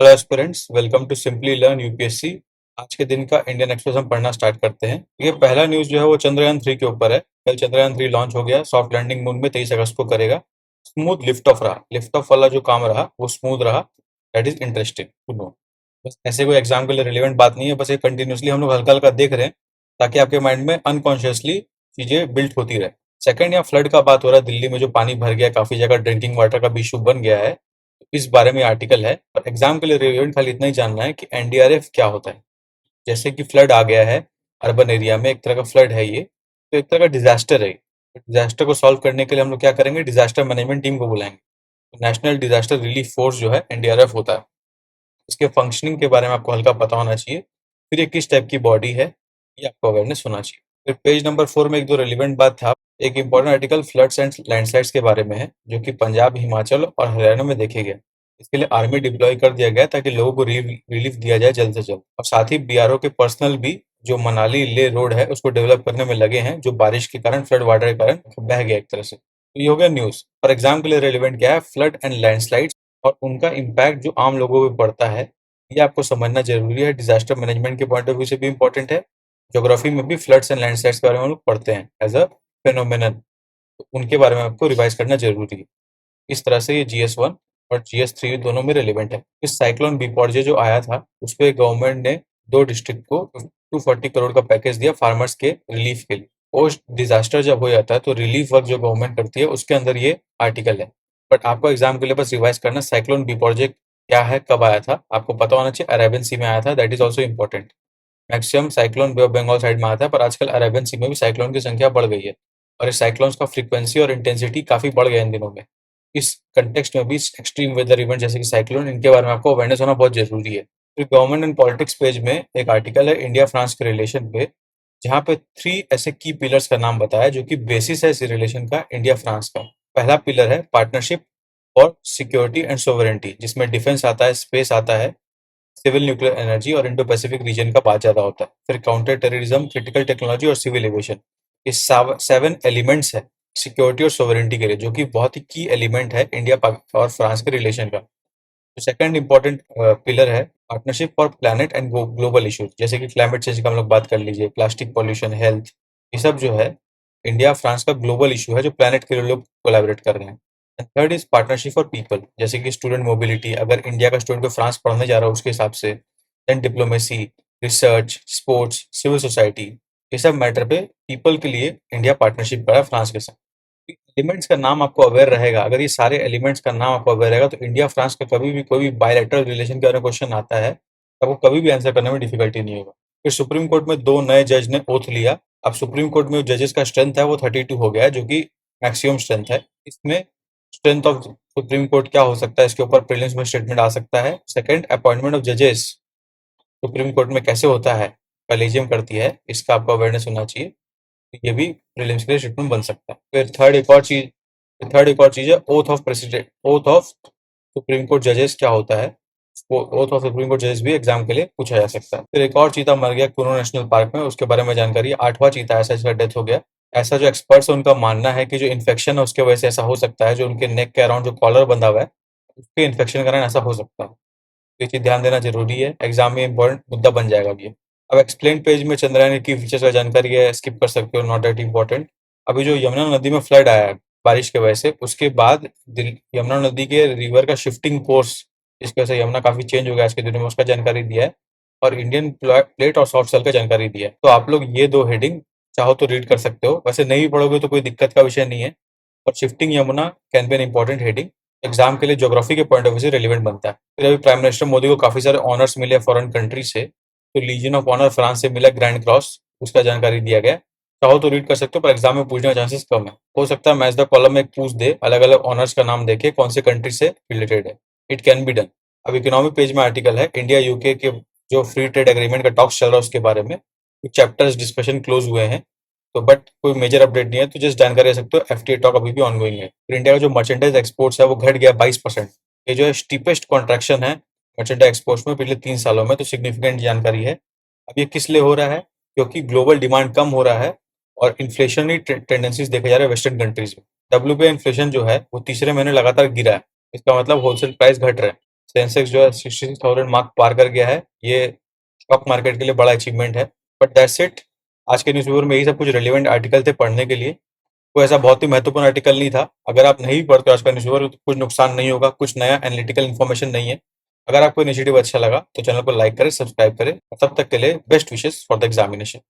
Hello aspirants, welcome to simply learn UPSC. आज के दिन का इंडियन एक्सप्रेस हम पढ़ना स्टार्ट करते हैं। ये पहला न्यूज़ जो है वो चंद्रयान 3 के ऊपर है। कल चंद्रयान 3 लॉन्च हो गया, सॉफ्ट लैंडिंग मून में 23 अगस्त को करेगा। स्मूथ लिफ्ट ऑफ रहा, लिफ्ट ऑफ वाला जो काम रहा वो स्मूथ रहा। That is interesting to know. बस ऐसे कोई एग्जाम के लिए रिलेवेंट बात नहीं है, बस ये कंटिन्यूसली हम लोग हल्का हल्का देख रहे हैं ताकि आपके माइंड में अनकॉन्शियसली चीजें बिल्ट होती रहे। सेकंड, यहाँ फ्लड का बात हो रहा है, दिल्ली में जो पानी भर गया, काफी जगह ड्रिंकिंग वाटर का भी इशू बन गया है। इस बारे में आर्टिकल है और एग्जाम के लिए रिलेवेंट खाली इतना ही जानना है कि एनडीआरएफ क्या होता है। जैसे कि फ्लड आ गया है अर्बन एरिया में, एक तरह का फ्लड है ये, तो एक तरह का डिजास्टर है ये। डिजास्टर को सॉल्व करने के लिए हम लोग क्या करेंगे, डिजास्टर मैनेजमेंट टीम को बुलाएंगे। तो नेशनल डिजास्टर रिलीफ फोर्स जो है एनडीआरएफ होता है। इसके फंक्शनिंग के बारे में आपको हल्का पता होना चाहिए। फिर ये किस टाइप की बॉडी है, ये आपको अवेयरनेस होना चाहिए। फिर पेज नंबर 4 में एक दो रिलेवेंट बात था। एक important article floods and landslides के बारे में है, जो कि पंजाब, हिमाचल और हरियाणा में देखे गए। इसके लिए आर्मी डिप्लॉय कर दिया गया ताकि लोगों को रिलीफ दिया जाए जल्द से जल्द। और साथ ही बीआरओ के पर्सनल भी जो मनाली ले रोड है उसको डेवलप करने में लगे हैं, जो बारिश के कारण, फ्लड वाटर के कारण बह गया एक तरह से। तो ये हो गया न्यूज। और एग्जाम के लिए रेलिवेंट क्या है, फ्लड एंड लैंडस्लाइड्स और उनका इम्पैक्ट जो आम लोगों पे पड़ता है, ये आपको समझना जरूरी है। डिजास्टर मैनेजमेंट के पॉइंट ऑफ व्यू से भी इंपॉर्टेंट है। ज्योग्राफी में भी फ्लड्स एंड लैंडस्लाइड्स के बारे में हम लोग पढ़ते हैं एज अ फेनोमेनन, तो उनके बारे में आपको रिवाइज करना जरूरी है। इस तरह से ये GS1 और GS3 दोनों में रिलेवेंट है। इस साइक्लोन बिपॉर्जे जो आया था उस पे गवर्नमेंट ने दो डिस्ट्रिक्ट को 240 करोड़ का पैकेज दिया फार्मर्स के रिलीफ के लिए। पोस्ट डिजास्टर जब हो जाता है तो रिलीफ वर्क जो गवर्नमेंट करती है उसके अंदर ये आर्टिकल है। बट आपको एग्जाम के लिए बस रिवाइज करना, साइक्लोन बिपॉर्जे क्या है, कब आया था, आपको पता होना चाहिए। अरेबियन सी में आया था, that is also important. Maximum cyclone bay of Bengal side में आता है, पर आजकल अरेबियन सी में भी साइक्लोन की संख्या बढ़ गई है और इस साइक्लोन्स का फ्रीक्वेंसी और इंटेंसिटी काफी बढ़ गया इन दिनों में। इस कंटेक्स्ट में भी एक्सट्रीम वेदर इवेंट जैसे कि साइक्लोन, इनके बारे में आपको अवेयरनेस होना बहुत जरूरी है। फिर गवर्नमेंट एंड पॉलिटिक्स पेज में एक आर्टिकल है इंडिया फ्रांस के रिलेशन पे, जहाँ पे 3 ऐसे की पिलर्स का नाम बताया जो कि बेसिस है इस रिलेशन का, इंडिया फ्रांस का। पहला पिलर है पार्टनरशिप और सिक्योरिटी एंड सोवरेनिटी, जिसमें डिफेंस आता है, स्पेस आता है, सिविल न्यूक्लियर एनर्जी और इंडो पैसिफिक रीजन का बात ज्यादा होता है। फिर काउंटर टेररिज्म, क्रिटिकल टेक्नोलॉजी और सिविल एविएशन। ये 7 एलिमेंट्स है सिक्योरिटी और सोवरेनिटी के लिए, जो कि बहुत ही की एलिमेंट है इंडिया और फ्रांस के रिलेशन का। तो सेकंड इंपॉर्टेंट पिलर है partnership for planet and global issues, जैसे कि क्लाइमेट चेंज का हम लोग बात कर लीजिए, प्लास्टिक पॉल्यूशन, हेल्थ, ये सब जो है इंडिया फ्रांस का ग्लोबल इशू है जो प्लैनेट के लिए लोग कोलैबोरेट कर रहे हैं। And third is partnership for people, जैसे कि स्टूडेंट मोबिलिटी, अगर इंडिया का स्टूडेंट को फ्रांस पढ़ने जा रहा है उसके हिसाब से। Then diplomacy, research, sports, civil society, ये सब मैटर पे पीपल के लिए इंडिया पार्टनरशिप कर रहा है फ्रांस के साथ। एलिमेंट्स का नाम आपको अवेयर रहेगा, अगर ये सारे एलिमेंट्स का नाम आपको अवेयर रहेगा तो इंडिया फ्रांस का कभी भी कोई भी बायलैटरल रिलेशन के बारे में क्वेश्चन आता है तो आपको कभी भी आंसर करने में डिफिकल्टी नहीं होगा। फिर सुप्रीम कोर्ट में 2 नए जज ने ओथ लिया। अब सुप्रीम कोर्ट में जजेस का स्ट्रेंथ है वो 32 हो गया है, जो कि मैक्सिमम स्ट्रेंथ है। इसमें स्ट्रेंथ ऑफ सुप्रीम कोर्ट क्या हो सकता है, इसके ऊपर प्रीलिम्स में स्टेटमेंट आ सकता है। सेकंड, अपॉइंटमेंट ऑफ जजेस सुप्रीम कोर्ट में कैसे होता है, कॉलेजियम करती है, इसका आपको अवेयरनेस होना चाहिए। ये भी प्रीलिम्स के लिए स्टेटमेंट बन सकता है। फिर थर्ड एक और चीज है oath of president, oath of supreme court जजेस क्या होता है, ओथ ऑफ सुप्रीम कोर्ट जजेस भी एग्जाम के लिए पूछा जा सकता है। फिर एक और चीता मर गया कुनो नेशनल पार्क में, उसके बारे में जानकारी है। 8वां चीता ऐसा जिसका डेथ हो गया। ऐसा जो एक्सपर्ट्स है उनका मानना है कि जो इन्फेक्शन है उसके वजह से ऐसा हो सकता है, जो उनके नेक के अराउंड जो कॉलर बंधा हुआ है उसके इन्फेक्शन के कारण ऐसा हो सकता है। तो ये चीज ध्यान देना जरूरी है, एग्जाम में इंपॉर्टेंट मुद्दा बन जाएगा अब ये। अब एक्सप्लेन पेज में चंद्रयान की फीचर्स का जानकारी है, स्किप कर सकते हो, नॉट दैट इंपॉर्टेंट। अभी जो यमुना नदी में फ्लड आया है बारिश की वजह से, उसके बाद यमुना नदी के रिवर का शिफ्टिंग कोर्स, जिसकी वजह से यमुना काफी चेंज हो गया आज के दिनों में, उसका जानकारी दिया है। और इंडियन प्लेट और सॉफ्ट सेल का जानकारी दिया है। तो आप लोग ये 2 हेडिंग चाहो तो रीड कर सकते हो, वैसे नहीं भी पढ़ोगे तो कोई दिक्कत का विषय नहीं है। और shifting Yamuna can be an important heading, exam के लिए ज्योग्राफी के पॉइंट ऑफ व्यू से रिलेवेंट बनता है। फिर अभी प्राइम मिनिस्टर मोदी को काफी सारे ऑनर्स मिले फॉरेन कंट्री से, तो लीजन ऑफ ऑनर फ्रांस से मिला, ग्रैंड क्रॉस, उसका जानकारी दिया गया। चाहो तो रीड कर सकते हो, पर एग्जाम में पूछने का चांसेस कम है। हो सकता है मैच द कॉलम में एक पूछ दे, अलग अलग ऑनर्स का नाम देके कौन से कंट्री से रिलेटेड है। It can be done. अब इकोनॉमिक पेज में आर्टिकल है इंडिया यूके के जो फ्री ट्रेड एग्रीमेंट का टॉक्स चल रहा है उसके बारे में, कुछ चैप्टर्स डिस्कशन क्लोज हुए हैं। तो बट कोई मेजर अपडेट नहीं है, तो जस्ट जानकारी रख सकते हो एफटीए टॉक अभी भी ऑनगोइंग है। फिर इंडिया का जो मर्चेंडाइज एक्सपोर्ट्स है वो घट गया 22%। ये जो है स्टीपेस्ट कॉन्ट्रैक्शन है मर्चेंडाइज एक्सपोर्ट्स में पिछले 3 सालों में, तो सिग्निफिकेंट जानकारी है। अब ये किस लिए हो रहा है, क्योंकि ग्लोबल डिमांड कम हो रहा है और इन्फ्लेशनरी टेंडेंसीज देखे जा रहे हैं वेस्टर्न कंट्रीज में। डब्ल्यूपीआई इन्फ्लेशन जो है वो तीसरे महीने लगातार गिरा है, इसका मतलब होलसेल प्राइस घट रहे हैं। सेंसेक्स जो है 66,000 मार्क पार कर गया है। ये स्टॉक मार्केट के लिए बड़ा अचीवमेंट है। But that's it. आज के न्यूज़पेपर में यही सब कुछ रेलेवेंट आर्टिकल थे पढ़ने के लिए। कोई ऐसा बहुत ही महत्वपूर्ण आर्टिकल नहीं था। अगर आप नहीं पढ़ते हो आज का न्यूज़पेपर तो कुछ नुकसान नहीं होगा, कुछ नया एनालिटिकल इन्फॉर्मेशन नहीं है। अगर आपको इनिशिएटिव अच्छा लगा तो चैनल को लाइक करें, सब्सक्राइब करें। तब तक के लिए best wishes for the examination.